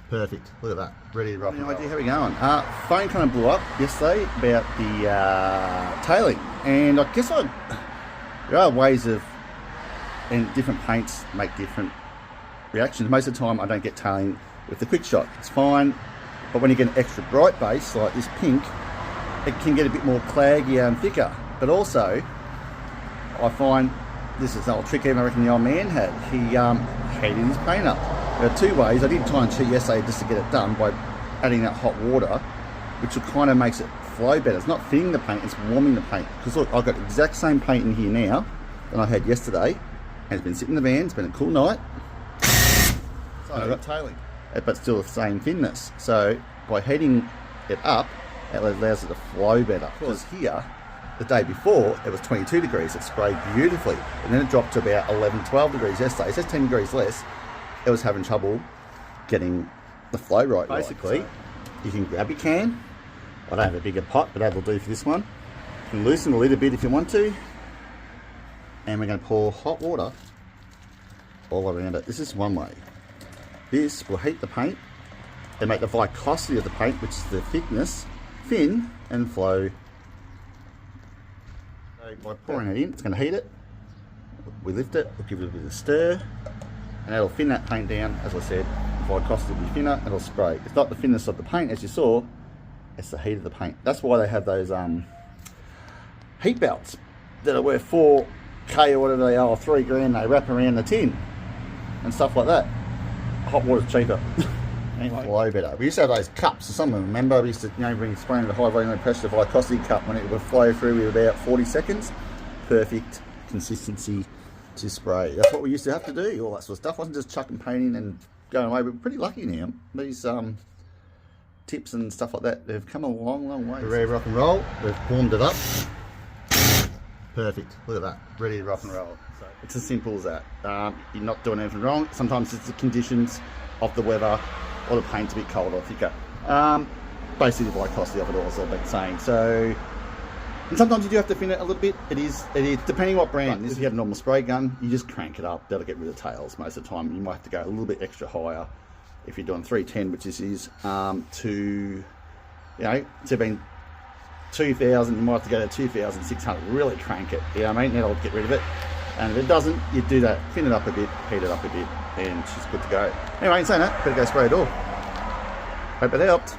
Perfect. Look at that. Ready to rock and No roll. idea how we're going. Phone kind of blew up yesterday about the tailing, and I guess there are ways of, and different paints make different reactions. Most of the time I don't get tailing with the quick shot. It's fine, but when you get an extra bright base like this pink, it can get a bit more claggier and thicker. But also, I find this is an old trick even I reckon the old man had. He heated his paint up. There are two ways. I did try and cheat yesterday just to get it done by adding that hot water, which kind of makes it flow better. It's not thinning the paint, it's warming the paint. Because look, I've got the exact same paint in here now than I had yesterday, and it's been sitting in the van. It's been a cool night. So I've got tailing, but still the same thinness. So by heating it up, it allows it to flow better. Because here, the day before, it was 22 degrees. It sprayed beautifully, and then it dropped to about 11, 12 degrees yesterday. So it's 10 degrees less. It was having trouble getting the flow right. Basically, you can grab your can. I don't have a bigger pot, but that'll do for this one. You can loosen a little bit if you want to. And we're going to pour hot water all around it. This is one way. This will heat the paint and make the viscosity of the paint, which is the thickness, thin and flow. So by pouring it in, it's going to heat it. We lift it, we'll give it a bit of a stir, and that'll thin that paint down. As I said, the viscosity will be thinner, it'll spray. It's not the thinness of the paint, as you saw, it's the heat of the paint. That's why they have those heat belts that are worth 4K or whatever they are, or $3 grand, they wrap around the tin and stuff like that. Hot water's cheaper. Anyway, flow better. We used to have those cups, some of them, remember? We used to, bring spraying with a high volume pressure viscosity cup when it would flow through with about 40 seconds. Perfect consistency to spray. That's what we used to have to do, all that sort of stuff. Wasn't just chucking paint in and going away. We're pretty lucky now. These tips and stuff like that, they've come a long, long way. We're ready to rock and roll. We've warmed it up. Perfect. Look at that. Ready to rock and roll. So it's as simple as that. You're not doing anything wrong. Sometimes it's the conditions of the weather, or the paint's a bit cold or thicker. Basically the viscosity of it all, as I've been saying. So, and sometimes you do have to thin it a little bit. It is depending what brand. If you have a normal spray gun, you just crank it up. That'll get rid of tails most of the time. You might have to go a little bit extra higher if you're doing 310, which this is, to being 2,000, you might have to go to 2,600. Really crank it. You know what I mean? That'll get rid of it. And if it doesn't, you do that, thin it up a bit, heat it up a bit, and she's good to go. Anyway, in saying that, better go spray a door. Hope it helped.